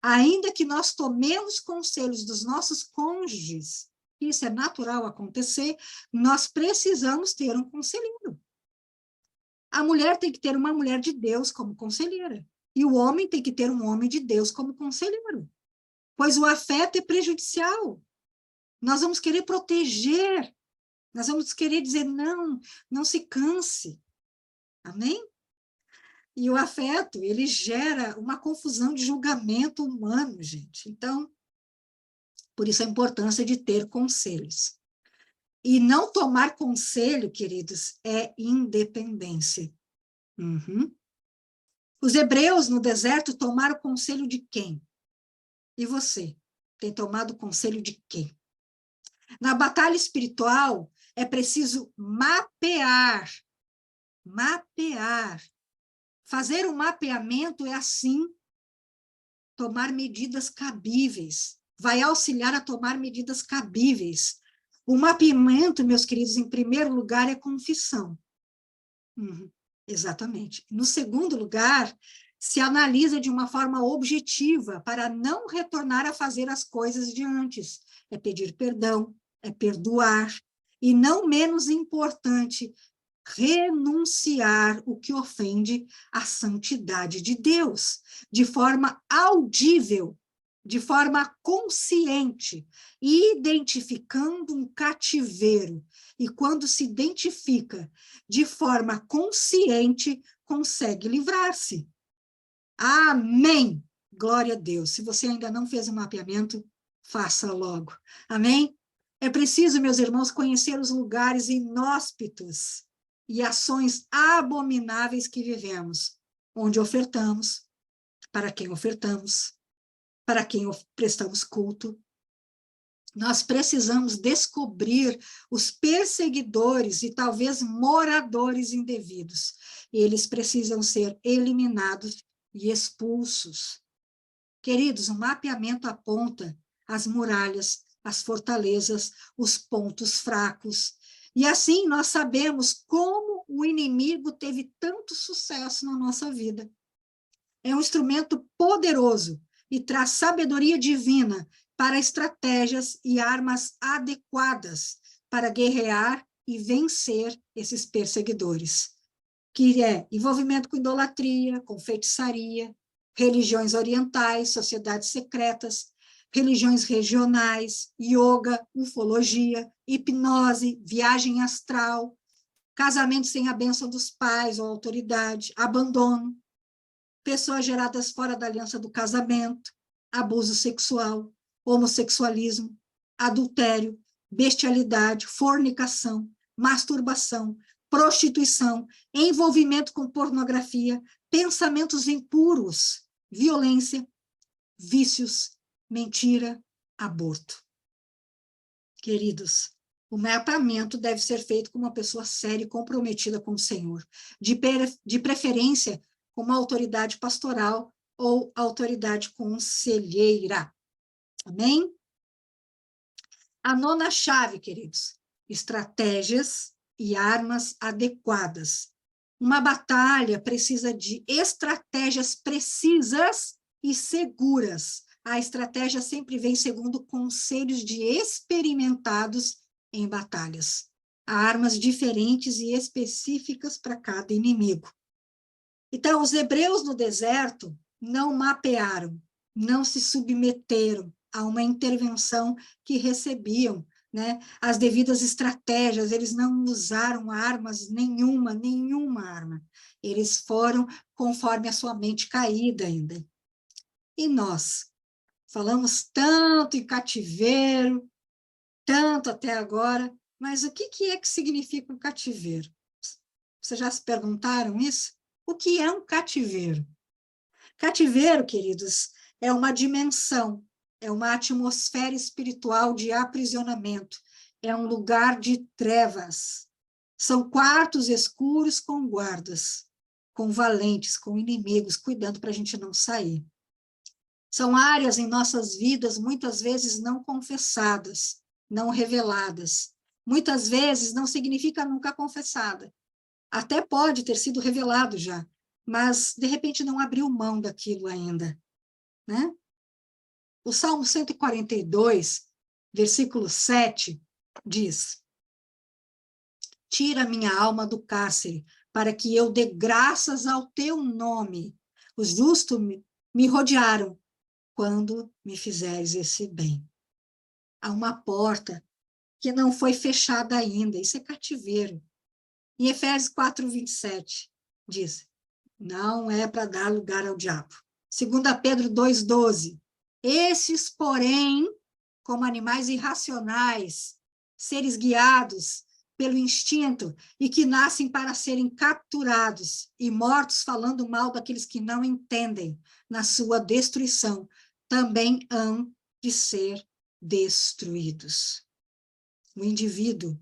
Ainda que nós tomemos conselhos dos nossos cônjuges, isso é natural acontecer, nós precisamos ter um conselheiro. A mulher tem que ter uma mulher de Deus como conselheira, e o homem tem que ter um homem de Deus como conselheiro, pois o afeto é prejudicial. Nós vamos querer proteger, nós vamos querer dizer, não, não se canse. Amém? E o afeto, ele gera uma confusão de julgamento humano, gente. Então, por isso a importância de ter conselhos. E não tomar conselho, queridos, é independência. Uhum. Os hebreus no deserto tomaram conselho de quem? E você? Tem tomado conselho de quem? Na batalha espiritual, é preciso mapear. Fazer um mapeamento é assim, tomar medidas cabíveis. Vai auxiliar a tomar medidas cabíveis. O mapeamento, meus queridos, em primeiro lugar, é confissão. Exatamente. No segundo lugar, se analisa de uma forma objetiva para não retornar a fazer as coisas de antes. É pedir perdão, é perdoar. E não menos importante, renunciar o que ofende a santidade de Deus, de forma audível, de forma consciente, identificando um cativeiro. E quando se identifica de forma consciente, consegue livrar-se. Amém! Glória a Deus. Se você ainda não fez o mapeamento, faça logo. Amém? É preciso, meus irmãos, conhecer os lugares inóspitos e ações abomináveis que vivemos, onde ofertamos, para quem prestamos culto. Nós precisamos descobrir os perseguidores e talvez moradores indevidos. Eles precisam ser eliminados e expulsos. Queridos, o mapeamento aponta as muralhas, as fortalezas, os pontos fracos. E assim nós sabemos como o inimigo teve tanto sucesso na nossa vida. É um instrumento poderoso e traz sabedoria divina para estratégias e armas adequadas para guerrear e vencer esses perseguidores, que é envolvimento com idolatria, com feitiçaria, religiões orientais, sociedades secretas, religiões regionais, yoga, ufologia, hipnose, viagem astral, casamento sem a bênção dos pais ou autoridade, abandono, pessoas geradas fora da aliança do casamento, abuso sexual, homossexualismo, adultério, bestialidade, fornicação, masturbação, prostituição, envolvimento com pornografia, pensamentos impuros, violência, vícios, mentira, aborto. Queridos, o mapeamento deve ser feito com uma pessoa séria e comprometida com o Senhor, de preferência com uma autoridade pastoral ou autoridade conselheira. Amém? A nona chave, queridos, estratégias e armas adequadas. Uma batalha precisa de estratégias precisas e seguras. A estratégia sempre vem segundo conselhos de experimentados em batalhas. Há armas diferentes e específicas para cada inimigo. Então, os hebreus no deserto não mapearam, não se submeteram a uma intervenção que recebiam, né, as devidas estratégias, eles não usaram armas nenhuma arma. Eles foram conforme a sua mente caída ainda. E nós falamos tanto em cativeiro, tanto até agora, mas o que é que significa um cativeiro? Vocês já se perguntaram isso? O que é um cativeiro? Cativeiro, queridos, é uma dimensão, é uma atmosfera espiritual de aprisionamento, é um lugar de trevas. São quartos escuros com guardas, com valentes, com inimigos, cuidando para a gente não sair. São áreas em nossas vidas, muitas vezes não confessadas, não reveladas. Muitas vezes não significa nunca confessada. Até pode ter sido revelado já, mas, de repente, não abriu mão daquilo ainda, né? O Salmo 142, versículo 7, diz: tira minha alma do cárcere, para que eu dê graças ao teu nome. Os justos me rodearam quando me fizeres esse bem. Há uma porta que não foi fechada ainda, isso é cativeiro. Em Efésios 4, 27, diz: não é para dar lugar ao diabo. 2 Pedro 2,12. Esses, porém, como animais irracionais, seres guiados pelo instinto e que nascem para serem capturados e mortos falando mal daqueles que não entendem na sua destruição, também hão de ser destruídos. O indivíduo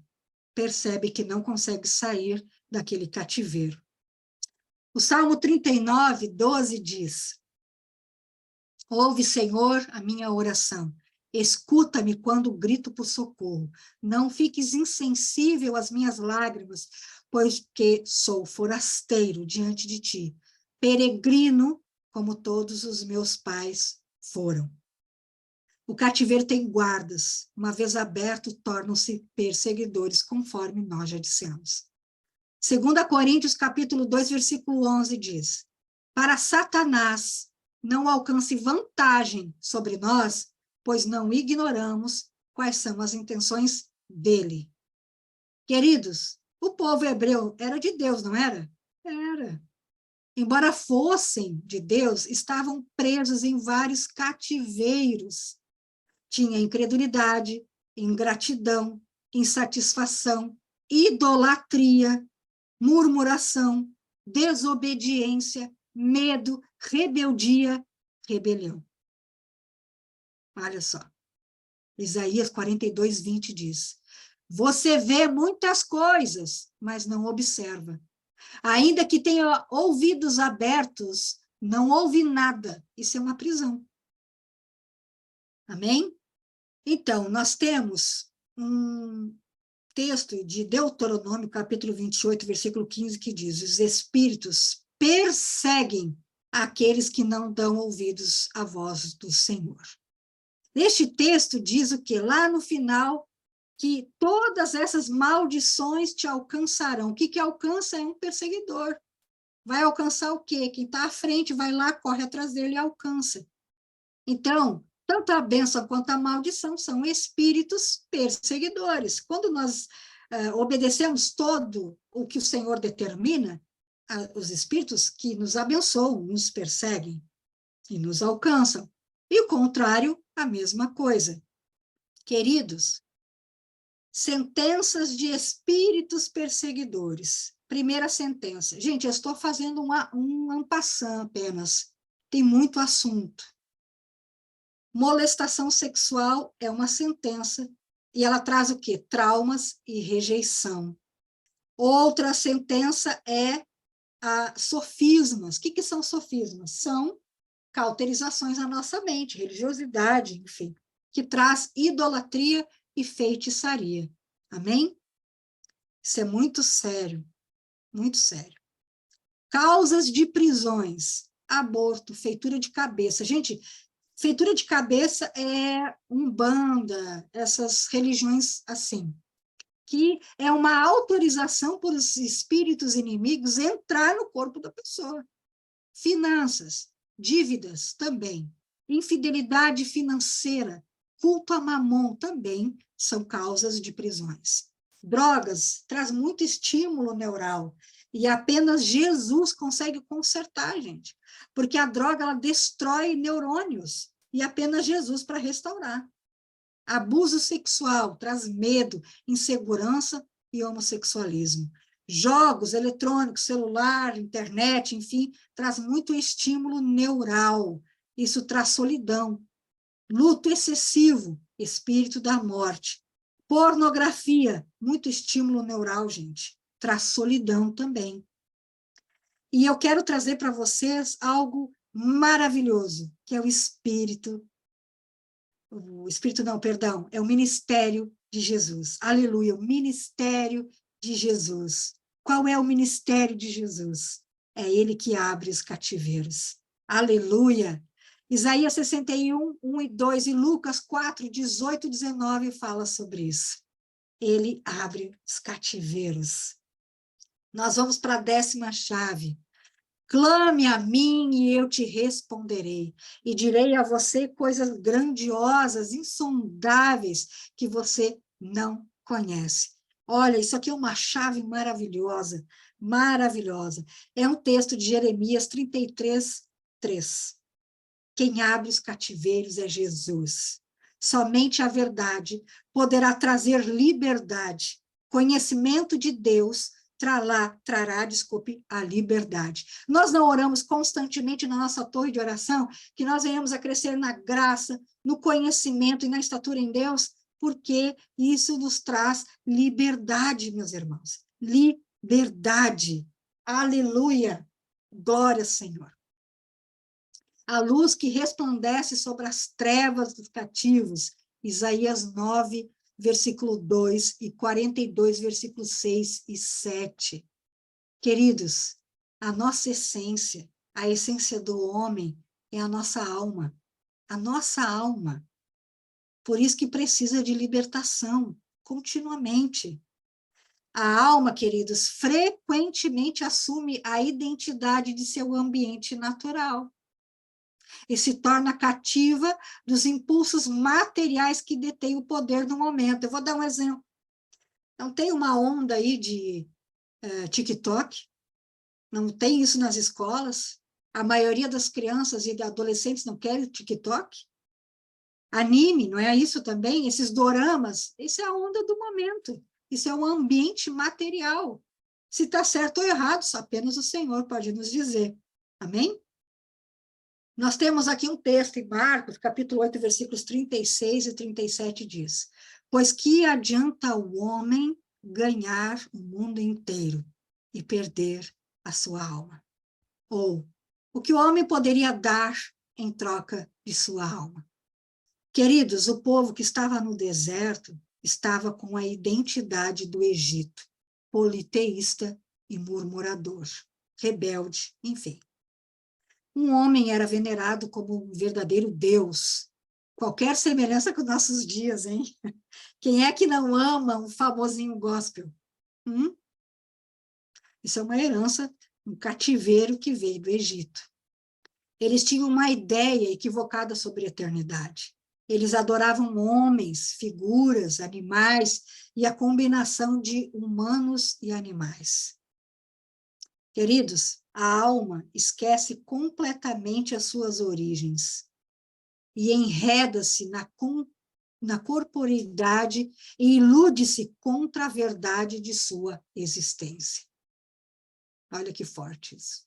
percebe que não consegue sair daquele cativeiro. O Salmo 39, 12 diz: ouve, Senhor, a minha oração. Escuta-me quando grito por socorro. Não fiques insensível às minhas lágrimas, pois que sou forasteiro diante de ti, peregrino como todos os meus pais foram. O cativeiro tem guardas, uma vez aberto, tornam-se perseguidores, conforme nós já dissemos. 2 Coríntios, capítulo 2, versículo 11, diz: para Satanás não alcance vantagem sobre nós, pois não ignoramos quais são as intenções dele. Queridos, o povo hebreu era de Deus, não era? Era. Embora fossem de Deus, estavam presos em vários cativeiros. Tinha incredulidade, ingratidão, insatisfação, idolatria, murmuração, desobediência, medo, rebeldia, rebelião. Olha só. Isaías 42, 20 diz: você vê muitas coisas, mas não observa. Ainda que tenha ouvidos abertos, não ouve nada. Isso é uma prisão. Amém? Então, nós temos um texto de Deuteronômio, capítulo 28, versículo 15, que diz: os espíritos perseguem aqueles que não dão ouvidos à voz do Senhor. Este texto diz o quê? Lá no final, que todas essas maldições te alcançarão. O que alcança é um perseguidor. Vai alcançar o quê? Quem está à frente vai lá, corre atrás dele e alcança. Então, tanto a bênção quanto a maldição são espíritos perseguidores. Quando nós obedecemos todo o que o Senhor determina, os espíritos que nos abençoam, nos perseguem e nos alcançam. E o contrário, a mesma coisa. Queridos, sentenças de espíritos perseguidores. Primeira sentença. Gente, eu estou fazendo um en passant apenas. Tem muito assunto. Molestação sexual é uma sentença, e ela traz o quê? Traumas e rejeição. Outra sentença é sofismas. O que são sofismas? São cauterizações na nossa mente, religiosidade, enfim, que traz idolatria e feitiçaria. Amém? Isso é muito sério, muito sério. Causas de prisões, aborto, feitura de cabeça. Gente, feitura de cabeça é Umbanda, essas religiões assim, que é uma autorização por os espíritos inimigos entrar no corpo da pessoa. Finanças, dívidas também, infidelidade financeira, culto a mamon também são causas de prisões. Drogas traz muito estímulo neural e apenas Jesus consegue consertar, gente, porque a droga ela destrói neurônios e apenas Jesus para restaurar. Abuso sexual traz medo, insegurança e homossexualismo. Jogos eletrônicos, celular, internet, enfim, traz muito estímulo neural. Isso traz solidão. Luto excessivo, espírito da morte. Pornografia, muito estímulo neural, gente. Traz solidão também. E eu quero trazer para vocês algo maravilhoso, que é o espírito não, perdão, é o ministério de Jesus. Aleluia, o ministério de Jesus. Qual é o ministério de Jesus? É ele que abre os cativeiros. Aleluia. Isaías 61, 1 e 2 e Lucas 4, 18 e 19 fala sobre isso. Ele abre os cativeiros. Nós vamos para a 10ª chave. Clame a mim e eu te responderei, e direi a você coisas grandiosas, insondáveis, que você não conhece. Olha, isso aqui é uma chave maravilhosa, maravilhosa. É um texto de Jeremias 33, 3. Quem abre os cativeiros é Jesus. Somente a verdade poderá trazer liberdade. Conhecimento de Deus trará, desculpe, a liberdade. Nós não oramos constantemente na nossa torre de oração que nós venhamos a crescer na graça, no conhecimento e na estatura em Deus, porque isso nos traz liberdade, meus irmãos. Liberdade. Aleluia. Glória, Senhor. A luz que resplandece sobre as trevas dos cativos. Isaías 9, versículo 2 e 42, versículos 6 e 7. Queridos, a nossa essência, a essência do homem é a nossa alma. A nossa alma. Por isso que precisa de libertação, continuamente. A alma, queridos, frequentemente assume a identidade de seu ambiente natural e se torna cativa dos impulsos materiais que detêm o poder no momento. Eu vou dar um exemplo. Não tem uma onda aí de TikTok? Não tem isso nas escolas? A maioria das crianças e adolescentes não querem TikTok? Anime, não é isso também? Esses doramas, isso é a onda do momento. Isso é um ambiente material. Se está certo ou errado, só apenas o Senhor pode nos dizer. Amém? Nós temos aqui um texto em Marcos, capítulo 8, versículos 36 e 37 diz: pois que adianta o homem ganhar o mundo inteiro e perder a sua alma? Ou, o que o homem poderia dar em troca de sua alma? Queridos, o povo que estava no deserto estava com a identidade do Egito, politeísta e murmurador, rebelde, enfim. Um homem era venerado como um verdadeiro Deus. Qualquer semelhança com nossos dias, hein? Quem é que não ama um famosinho gospel? Isso é uma herança, um cativeiro que veio do Egito. Eles tinham uma ideia equivocada sobre a eternidade. Eles adoravam homens, figuras, animais e a combinação de humanos e animais. Queridos, a alma esquece completamente as suas origens e enreda-se na corporeidade e ilude-se contra a verdade de sua existência. Olha que forte isso.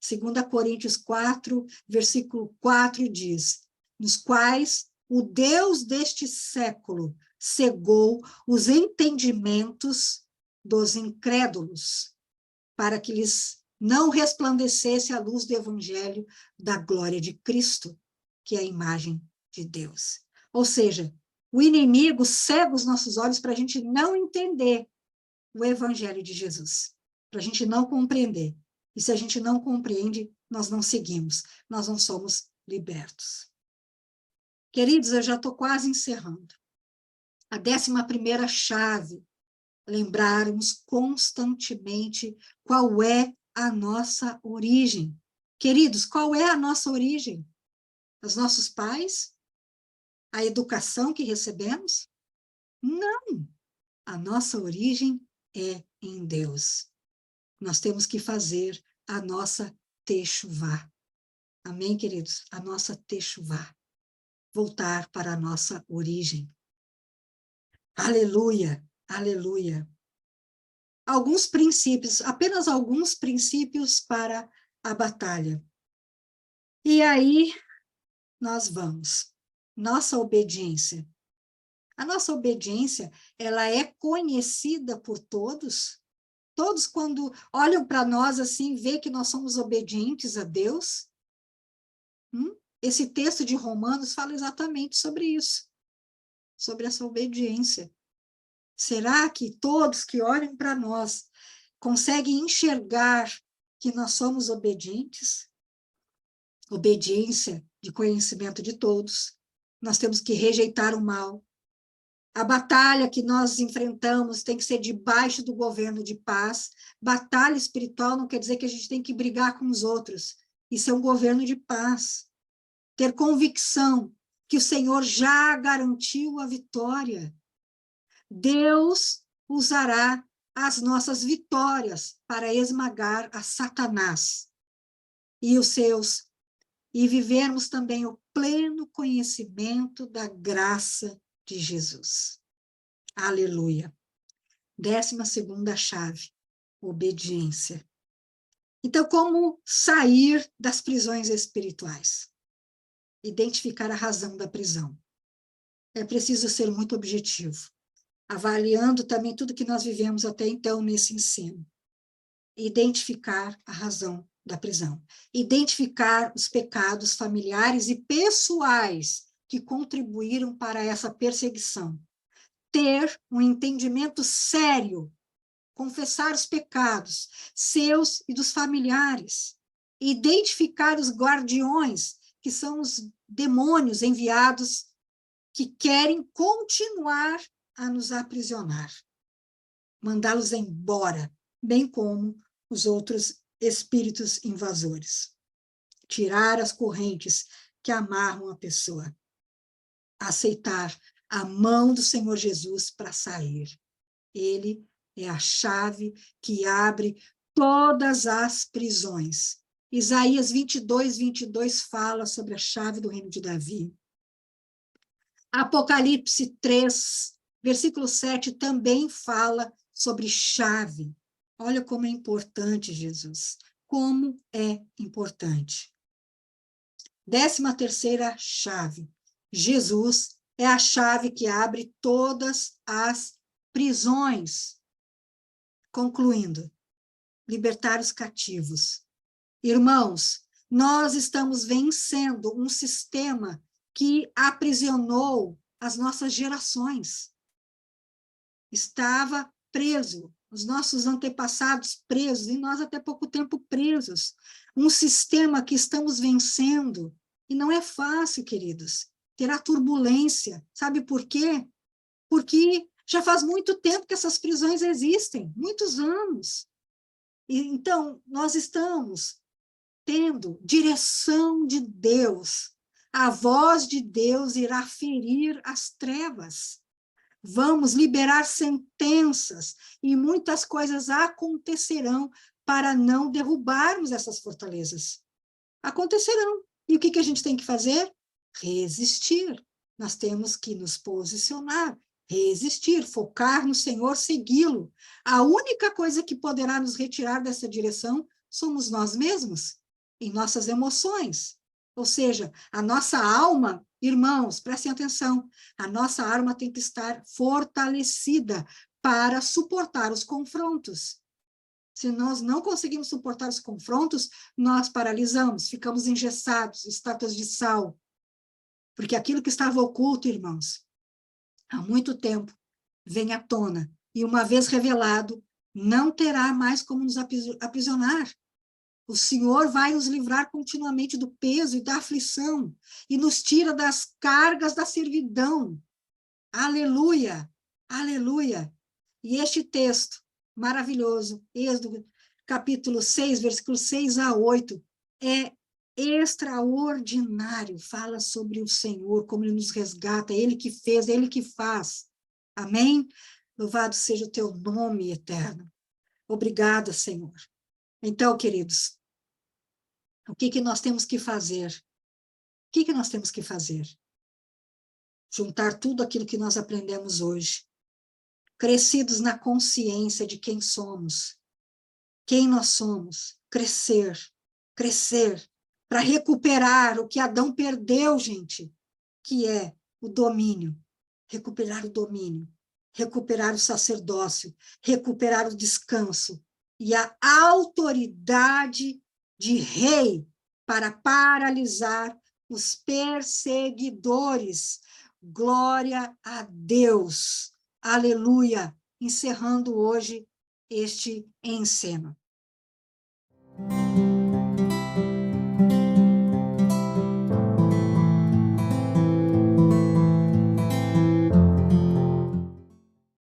2 Coríntios 4, versículo 4 diz: nos quais o Deus deste século cegou os entendimentos dos incrédulos, para que lhes não resplandecesse a luz do evangelho da glória de Cristo, que é a imagem de Deus. Ou seja, o inimigo cega os nossos olhos para a gente não entender o evangelho de Jesus, para a gente não compreender. E se a gente não compreende, nós não seguimos, nós não somos libertos. Queridos, eu já estou quase encerrando. A 11ª chave, lembrarmos constantemente qual é a nossa origem. Queridos, qual é a nossa origem? Os nossos pais? A educação que recebemos? Não! A nossa origem é em Deus. Nós temos que fazer a nossa techuvá. Amém, queridos? A nossa techuvá. Voltar para a nossa origem. Aleluia, aleluia. Alguns princípios, apenas alguns princípios para a batalha. E aí nós vamos. Nossa obediência. A nossa obediência, ela é conhecida por todos. Todos, quando olham para nós assim, vê que nós somos obedientes a Deus. Esse texto de Romanos fala exatamente sobre isso, sobre essa obediência. Será que todos que olham para nós conseguem enxergar que nós somos obedientes? Obediência de conhecimento de todos. Nós temos que rejeitar o mal. A batalha que nós enfrentamos tem que ser debaixo do governo de paz. Batalha espiritual não quer dizer que a gente tem que brigar com os outros. Isso é um governo de paz. Ter convicção que o Senhor já garantiu a vitória. Deus usará as nossas vitórias para esmagar a Satanás e os seus, e vivermos também o pleno conhecimento da graça de Jesus. Aleluia. 12ª chave, obediência. Então, como sair das prisões espirituais? Identificar a razão da prisão. É preciso ser muito objetivo, avaliando também tudo que nós vivemos até então nesse ensino. Identificar a razão da prisão. Identificar os pecados familiares e pessoais que contribuíram para essa perseguição. Ter um entendimento sério, confessar os pecados seus e dos familiares. Identificar os guardiões, que são os demônios enviados que querem continuar a nos aprisionar, mandá-los embora, bem como os outros espíritos invasores. Tirar as correntes que amarram a pessoa. Aceitar a mão do Senhor Jesus para sair. Ele é a chave que abre todas as prisões. Isaías 22 fala sobre a chave do reino de Davi. Apocalipse 3, versículo 7, também fala sobre chave. Olha como é importante, Jesus. Como é importante. 13ª chave. Jesus é a chave que abre todas as prisões. Concluindo, libertar os cativos. Irmãos, nós estamos vencendo um sistema que aprisionou as nossas gerações. Estava preso, os nossos antepassados presos, e nós até pouco tempo presos. Um sistema que estamos vencendo, e não é fácil, queridos. Terá turbulência. Sabe por quê? Porque já faz muito tempo que essas prisões existem, muitos anos. E, então, nós estamos tendo direção de Deus. A voz de Deus irá ferir as trevas. Vamos liberar sentenças e muitas coisas acontecerão para não derrubarmos essas fortalezas. Acontecerão. E o que a gente tem que fazer? Resistir. Nós temos que nos posicionar, resistir, focar no Senhor, segui-lo. A única coisa que poderá nos retirar dessa direção somos nós mesmos, em nossas emoções. Ou seja, a nossa alma, irmãos, prestem atenção, a nossa alma tem que estar fortalecida para suportar os confrontos. Se nós não conseguimos suportar os confrontos, nós paralisamos, ficamos engessados, estátuas de sal. Porque aquilo que estava oculto, irmãos, há muito tempo, vem à tona. E uma vez revelado, não terá mais como nos aprisionar. O Senhor vai nos livrar continuamente do peso e da aflição, e nos tira das cargas da servidão. Aleluia! Aleluia! E este texto maravilhoso, Êxodo, capítulo 6, versículos 6 a 8, é extraordinário. Fala sobre o Senhor, como Ele nos resgata, Ele que fez, Ele que faz. Amém? Louvado seja o teu nome eterno. Obrigada, Senhor. Então, queridos, o que nós temos que fazer? O que nós temos que fazer? Juntar tudo aquilo que nós aprendemos hoje, crescidos na consciência de quem nós somos, crescer, para recuperar o que Adão perdeu, gente, que é o domínio, recuperar o domínio, recuperar o sacerdócio, recuperar o descanso e a autoridade de rei para paralisar os perseguidores. Glória a Deus. Aleluia. Encerrando hoje este ensino.